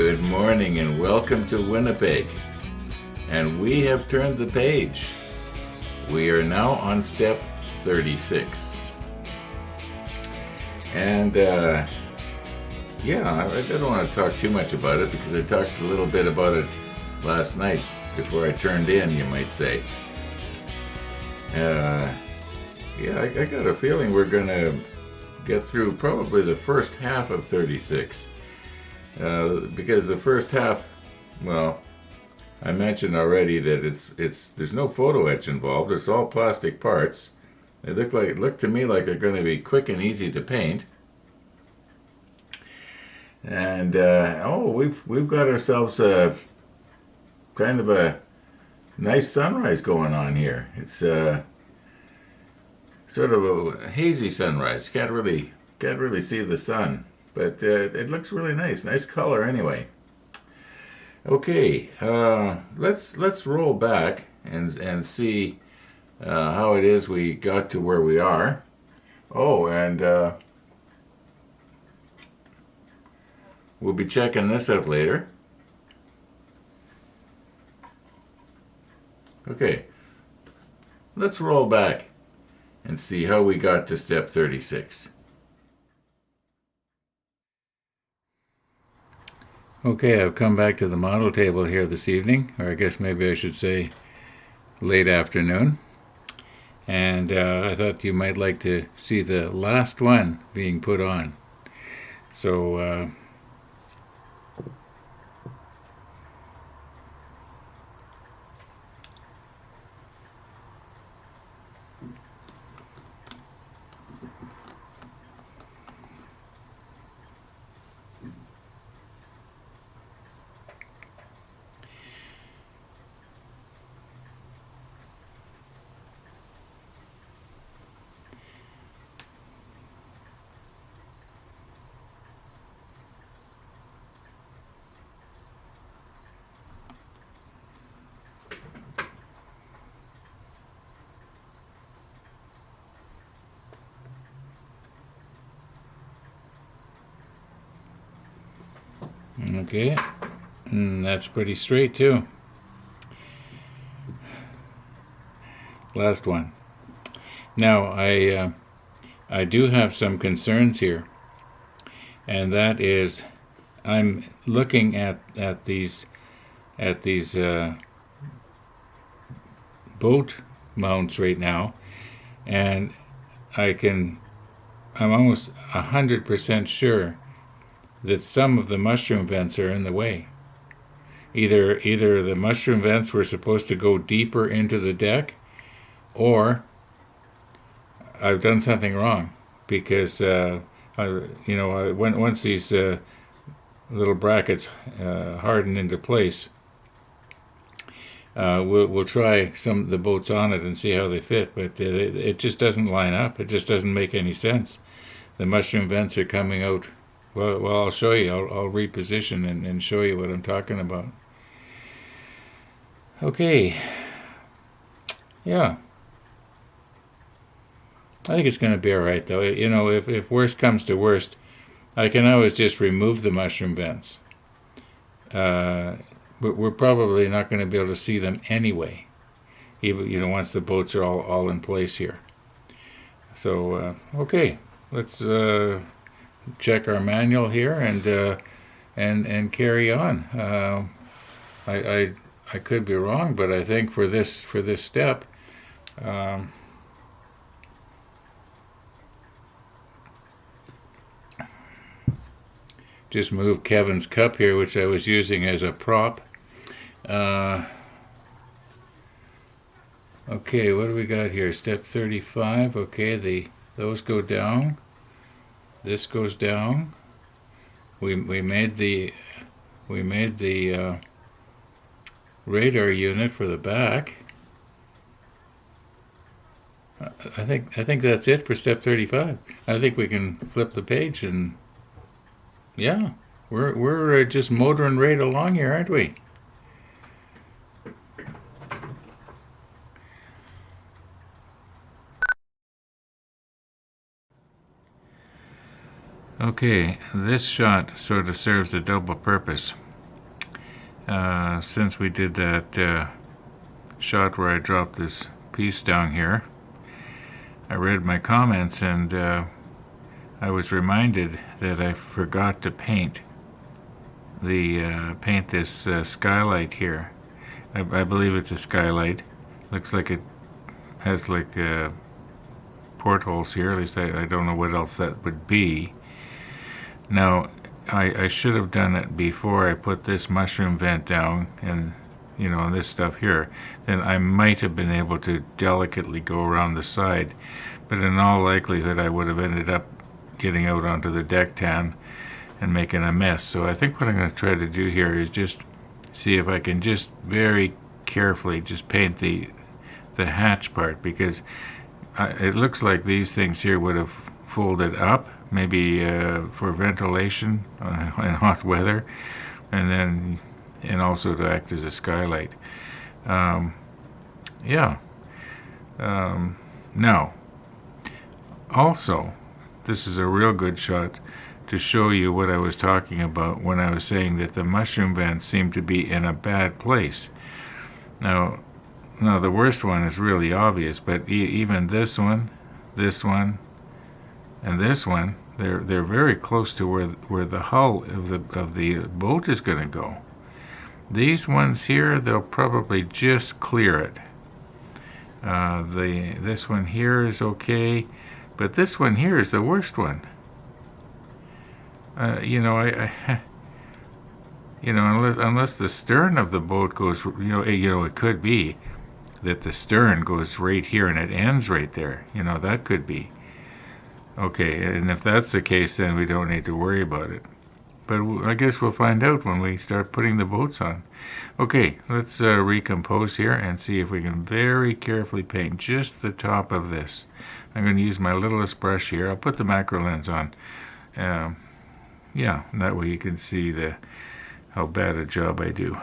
Good morning and welcome to Winnipeg. And we have turned the page. We are now on step 36. And I don't want to talk too much about it because I talked a little bit about it last night before I turned in, you might say. I got a feeling we're going to get through probably the first half of 36. Because the first half, well, I mentioned already that there's no photo etch involved. It's all plastic parts. They look to me like they're going to be quick and easy to paint. And we've got ourselves a kind of a nice sunrise going on here. It's sort of a hazy sunrise. Can't really see the sun. But it looks really nice. Nice color anyway. Okay, let's roll back and see how it is we got to where we are. Oh, and we'll be checking this out later. Okay, let's roll back and see how we got to step 36. Okay, I've come back to the model table here this evening, or I guess maybe I should say late afternoon. And I thought you might like to see the last one being put on. So, okay, that's pretty straight too. Last one. Now I do have some concerns here, and that is I'm looking at these boat mounts right now, and I'm almost 100% sure that some of the mushroom vents are in the way. Either the mushroom vents were supposed to go deeper into the deck, or I've done something wrong, because once these little brackets harden into place, we'll try some of the boats on it and see how they fit, but it just doesn't line up. It just doesn't make any sense. The mushroom vents are coming out. Well, I'll show you. I'll reposition and show you what I'm talking about. Okay. Yeah. I think it's going to be all right, though. You know, if worst comes to worst, I can always just remove the mushroom vents. But we're probably not going to be able to see them anyway, even once the boats are all in place here. So, okay. Let's check our manual here and carry on. I could be wrong, but I think for this step, just move Kevin's cup here, which I was using as a prop. Okay, what do we got here? Step 35. Okay, those go down. This goes down. We made the radar unit for the back. I think that's it for step 35. I think we can flip the page, and yeah, we're just motoring right along here, aren't we? Okay, this shot sort of serves a double purpose. since we did that shot where I dropped this piece down here, I read my comments and I was reminded that I forgot to paint this skylight here. I believe it's a skylight. Looks like it has like portholes here. At least I don't know what else that would be. Now, I should have done it before I put this mushroom vent down and, this stuff here. Then I might have been able to delicately go around the side. But in all likelihood, I would have ended up getting out onto the deck tan and making a mess. So I think what I'm going to try to do here is just see if I can just very carefully just paint the hatch part, because it looks like these things here would have folded up, maybe for ventilation in hot weather, and also to act as a skylight. Now, also, this is a real good shot to show you what I was talking about when I was saying that the mushroom vents seem to be in a bad place. Now, the worst one is really obvious, but even this one, and this one, they're very close to where the hull of the boat is going to go. These ones here, they'll probably just clear it. This one here is okay, but this one here is the worst one. Unless the stern of the boat goes, it could be that the stern goes right here and it ends right there. That could be. Okay, and if that's the case, then we don't need to worry about it. But I guess we'll find out when we start putting the boats on. Okay, let's recompose here and see if we can very carefully paint just the top of this. I'm going to use my littlest brush here. I'll put the macro lens on. And that way you can see how bad a job I do.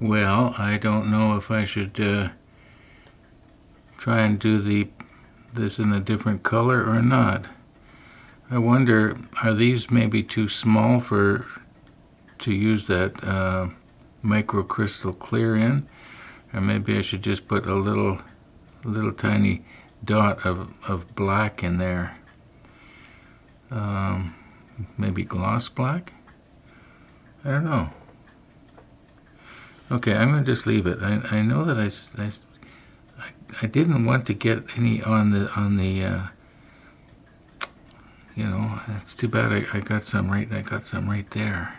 Well, I don't know if I should try and do this in a different color or not. I wonder, are these maybe too small to use that microcrystal clear in? Or maybe I should just put a little tiny dot of black in there. Maybe gloss black? I don't know. Okay, I'm going to just leave it. I know that I didn't want to get any on the you know, it's too bad I got some right there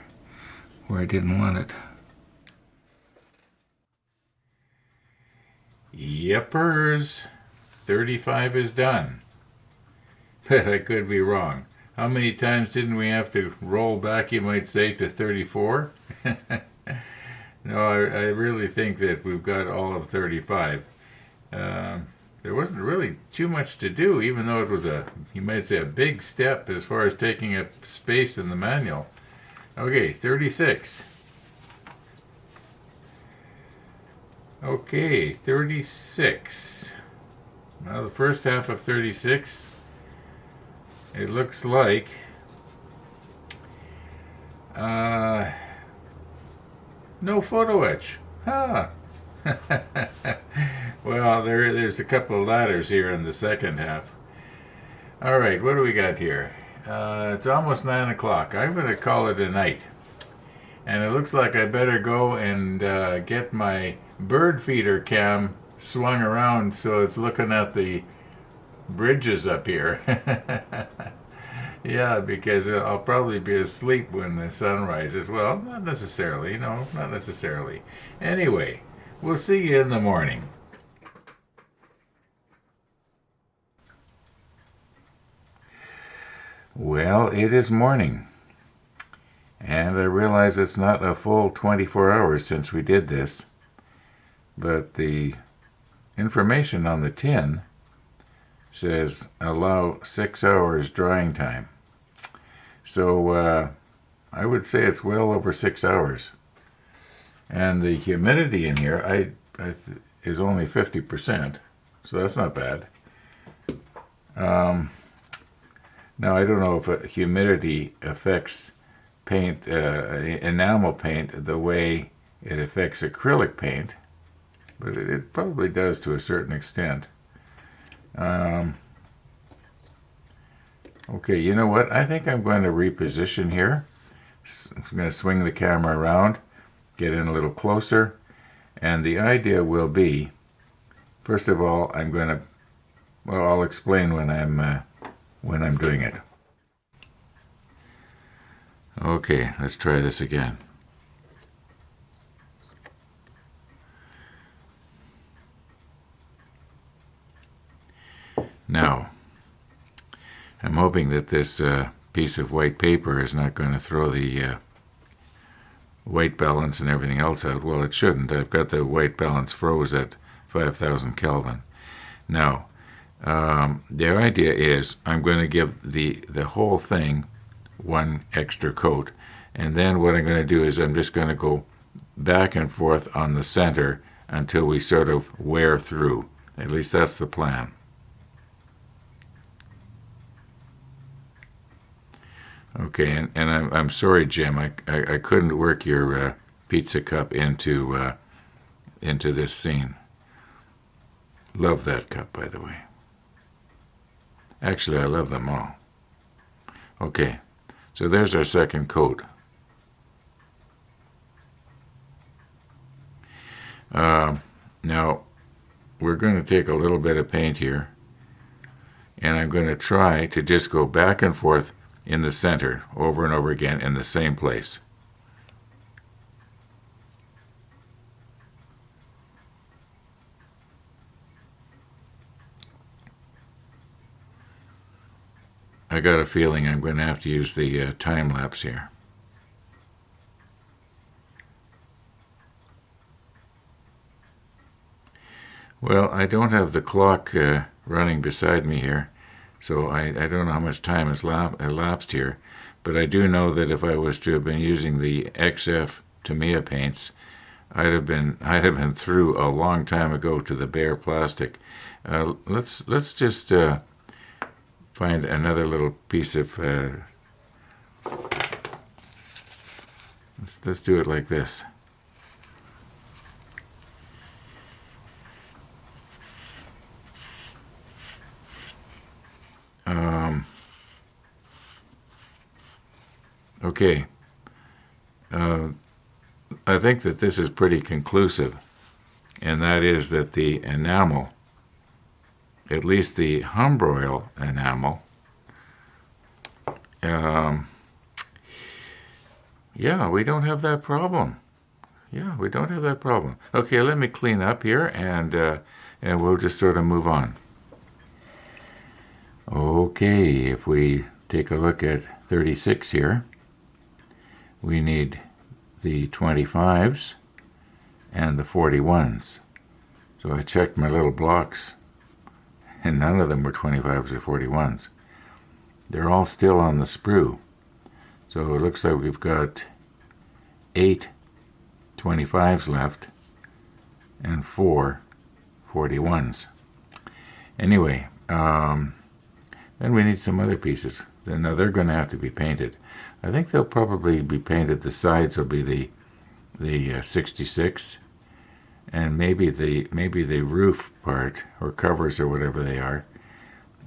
where I didn't want it. Yepers, 35 is done. But I could be wrong. How many times didn't we have to roll back, you might say, to 34? No, I really think that we've got all of 35. There wasn't really too much to do, even though it was you might say, a big step as far as taking up space in the manual. Okay, 36. Okay, 36. Well, the first half of 36, it looks like no photo etch. Huh. Well, there's a couple of ladders here in the second half. All right, what do we got here? It's almost 9 o'clock. I'm going to call it a night. And it looks like I better go and get my bird feeder cam swung around so it's looking at the bridges up here. Yeah, because I'll probably be asleep when the sun rises. Well, not necessarily. No, not necessarily. Anyway, we'll see you in the morning. Well, it is morning. And I realize it's not a full 24 hours since we did this. But the information on the tin says allow 6 hours drying time. So I would say it's well over 6 hours. And the humidity in here is only 50%, so that's not bad. Now, I don't know if humidity affects paint, enamel paint, the way it affects acrylic paint, but it probably does to a certain extent. Okay, you know what? I think I'm going to reposition here. I'm going to swing the camera around, get in a little closer, and the idea will be, first of all, I'll explain when I'm doing it. Okay, let's try this again. Now, I'm hoping that this piece of white paper is not going to throw the white balance and everything else out. Well, it shouldn't. I've got the white balance froze at 5,000 Kelvin. Now, the idea is I'm going to give the whole thing one extra coat. And then what I'm going to do is I'm just going to go back and forth on the center until we sort of wear through. At least that's the plan. Okay, and I'm sorry, Jim. I couldn't work your pizza cup into this scene. Love that cup, by the way. Actually, I love them all. Okay, so there's our second coat. Now, we're going to take a little bit of paint here, and I'm going to try to just go back and forth in the center over and over again in the same place. I got a feeling I'm going to have to use the time lapse here. Well, I don't have the clock running beside me here, so I don't know how much time has elapsed here, but I do know that if I was to have been using the XF Tamiya paints, I'd have been through a long time ago to the bare plastic. Let's just find another little piece of. Let's do it like this. Okay. I think that this is pretty conclusive, and that is that the enamel, at least the humbroil enamel, yeah, we don't have that problem. Yeah, we don't have that problem. Okay, let me clean up here, and we'll just sort of move on. Okay, if we take a look at 36 here, we need the 25s and the 41s. So I checked my little blocks, and none of them were 25s or 41s. They're all still on the sprue. So it looks like we've got 8 25s left and 4 41s. Anyway, then we need some other pieces. Now they're going to have to be painted. I think they'll probably be painted. The sides will be the 66, and maybe the roof part or covers or whatever they are.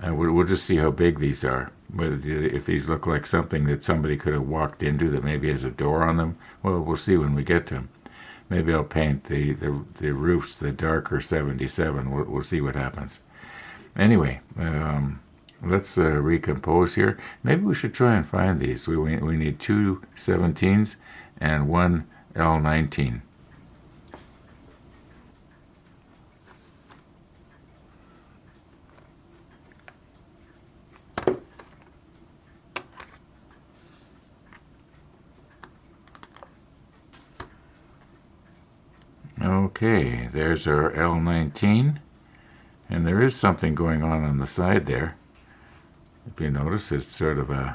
We'll just see how big these are. If these look like something that somebody could have walked into that maybe has a door on them, well, we'll see when we get to them. Maybe I'll paint the roofs the darker 77. We'll see what happens. Anyway, let's recompose here. Maybe we should try and find these. We need 2 17s and 1 L19. Okay, there's our L19, and there is something going on the side there. If you notice, it's sort of I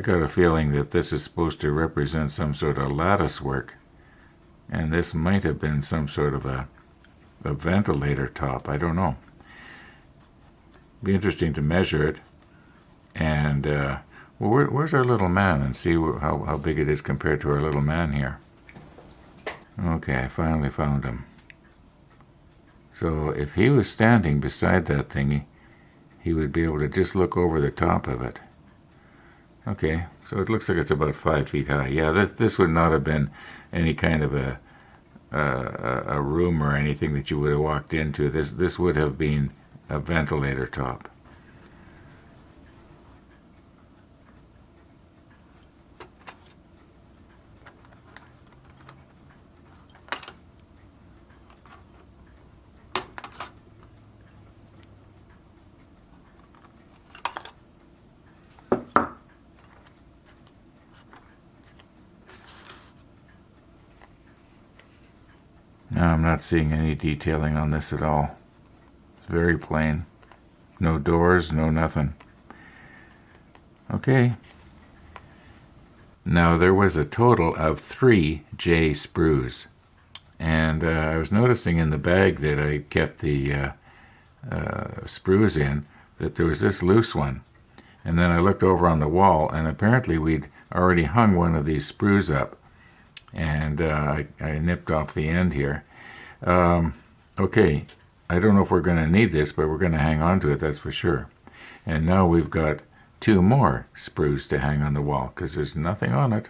got a feeling that this is supposed to represent some sort of lattice work, and this might have been some sort of a ventilator top. I don't know. Be interesting to measure it, and well, where's our little man, and see how big it is compared to our little man here. Okay, I finally found him. So if he was standing beside that thingy, he would be able to just look over the top of it. Okay, so it looks like it's about 5 feet high. Yeah, this would not have been any kind of a room or anything that you would have walked into. This would have been a ventilator top. Now I'm not seeing any detailing on this at all. It's very plain. No doors, no nothing. Okay. Now there was a total of 3 J sprues. And I was noticing in the bag that I kept the sprues in that there was this loose one. And then I looked over on the wall, and apparently we'd already hung one of these sprues up. And I nipped off the end here. Okay, I don't know if we're going to need this, but we're going to hang on to it, that's for sure. And now we've got 2 more sprues to hang on the wall, because there's nothing on it.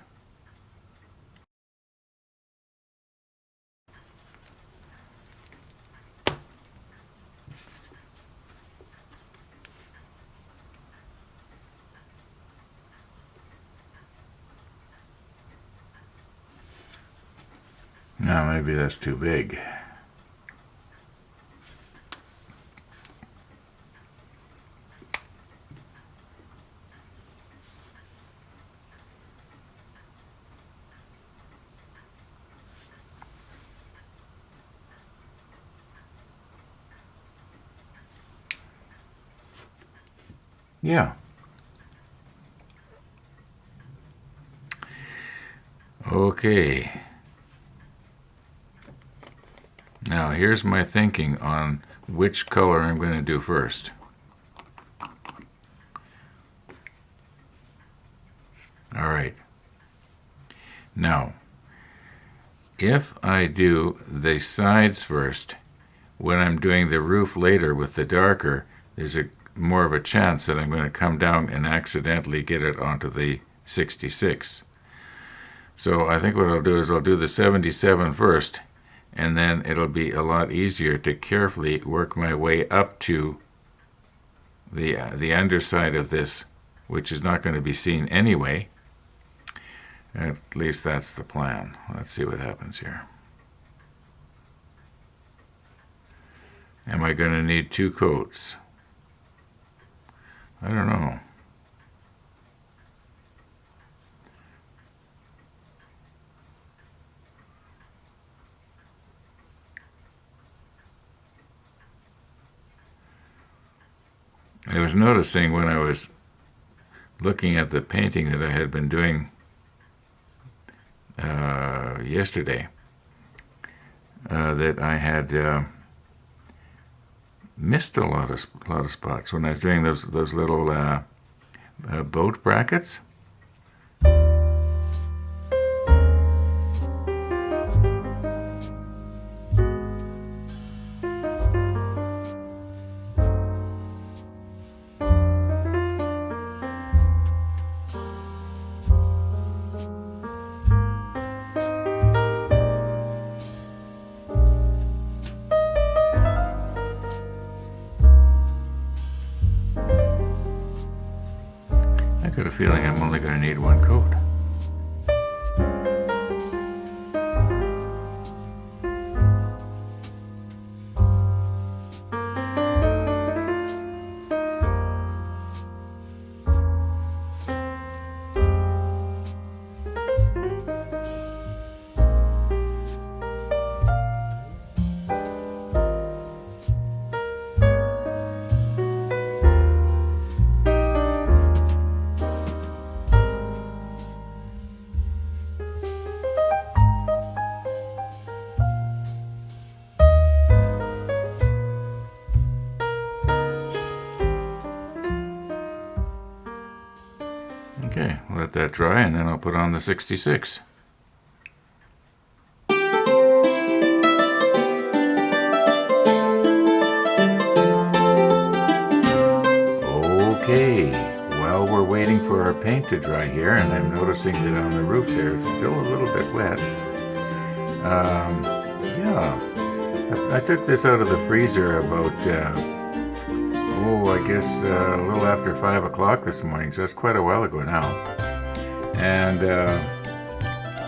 Now maybe that's too big. Yeah. Okay. Now here's my thinking on which color I'm going to do first. All right. Now, if I do the sides first, when I'm doing the roof later with the darker, there's more of a chance that I'm going to come down and accidentally get it onto the 66. So I think what I'll do is I'll do the 77 first, and then it'll be a lot easier to carefully work my way up to the underside of this, which is not going to be seen anyway. At least that's the plan. Let's see what happens here. Am I going to need 2 coats? I don't know. I was noticing when I was looking at the painting that I had been doing yesterday that I had missed a lot of spots when I was doing those little boat brackets. I got a feeling I'm only going to need 1 coat. Okay, let that dry, and then I'll put on the 66. Okay, well, we're waiting for our paint to dry here, and I'm noticing that on the roof there it's still a little bit wet. Yeah, I took this out of the freezer about I guess a little after 5 o'clock this morning, so that's quite a while ago now. And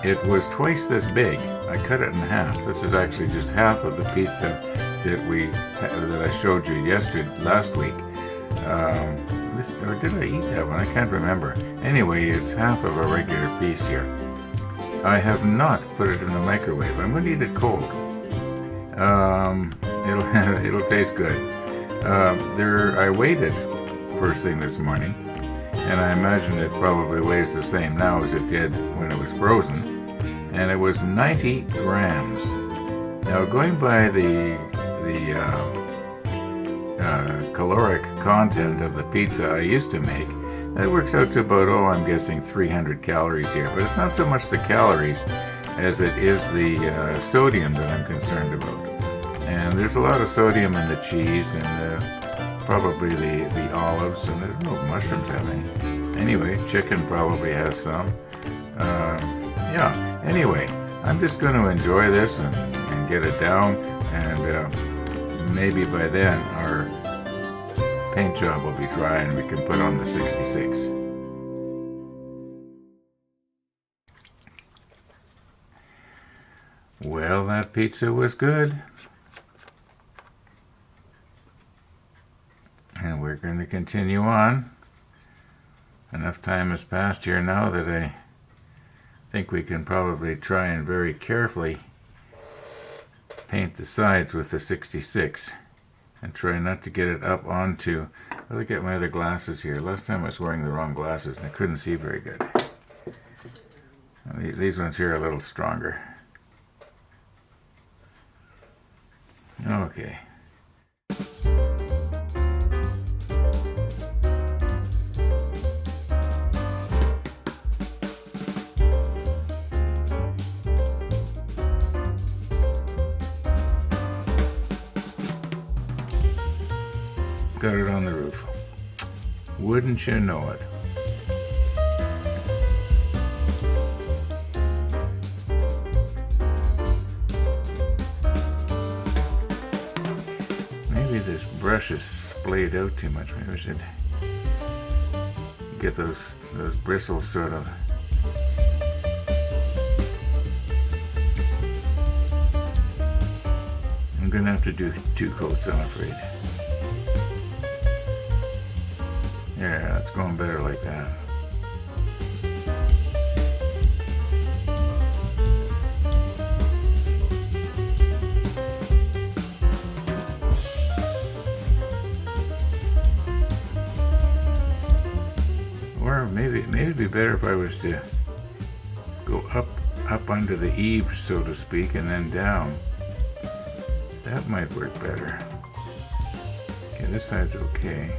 it was twice this big. I cut it in half. This is actually just half of the pizza that I showed you last week. Or did I eat that one? I can't remember. Anyway, it's half of a regular piece here. I have not put it in the microwave. I'm going to eat it cold. It'll taste good. I weighed it first thing this morning, and I imagine it probably weighs the same now as it did when it was frozen, and it was 90 grams. Now, going by the caloric content of the pizza I used to make, that works out to about, I'm guessing 300 calories here, but it's not so much the calories as it is the sodium that I'm concerned about. And there's a lot of sodium in the cheese and probably the olives, and I don't know if mushrooms have any. Anyway, chicken probably has some. Anyway, I'm just going to enjoy this and get it down, and maybe by then our paint job will be dry and we can put on the 66. Well, that pizza was good. And we're going to continue on. Enough time has passed here now that I think we can probably try and very carefully paint the sides with the 66 and try not to get it up onto. Let me get my other glasses here. Last time I was wearing the wrong glasses and I couldn't see very good. These ones here are a little stronger. Okay. Got it on the roof. Wouldn't you know it? Maybe this brush is splayed out too much. Maybe I should get those bristles sort of. I'm gonna have to do 2 coats, I'm afraid. Yeah, it's going better like that. Or maybe it'd be better if I was to go up under the eave, so to speak, and then down. That might work better. Okay, this side's okay.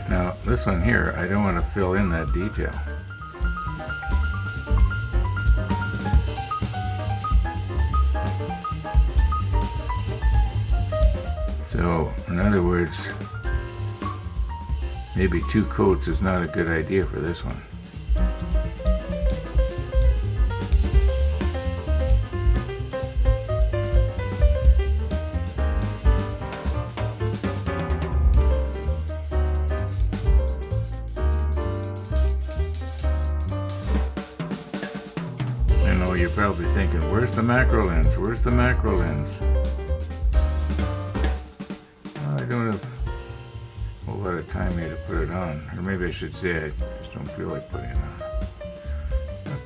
Now, this one here, I don't want to fill in that detail. So, in other words, maybe 2 coats is not a good idea for this one. I know you're probably thinking, where's the macro lens? Where's the macro lens? I don't have a whole lot of time here to put it on. Or maybe I should say I just don't feel like putting it on.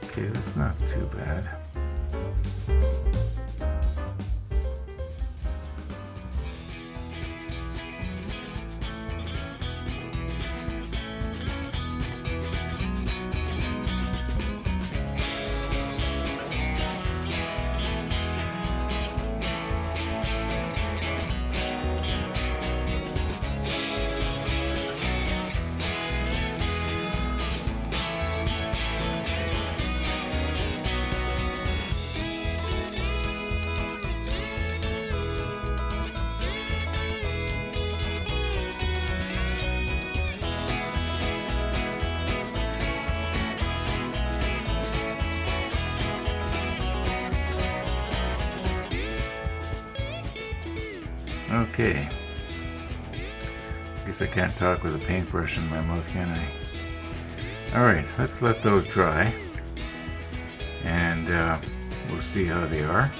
Okay, that's not too bad. Okay. Guess I can't talk with a paintbrush in my mouth, can I? Alright, let's let those dry. And we'll see how they are.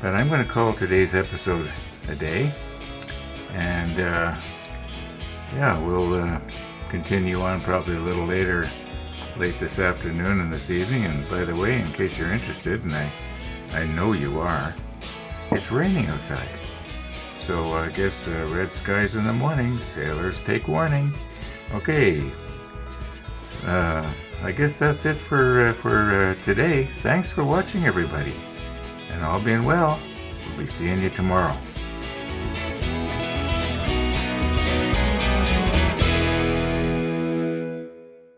But I'm going to call today's episode a day. And yeah, we'll continue on probably a little later, late this afternoon and this evening. And by the way, in case you're interested, and I know you are, it's raining outside. So I guess red skies in the morning, sailors take warning. Okay, I guess that's it for today. Thanks for watching, everybody. And all being well, we'll be seeing you tomorrow.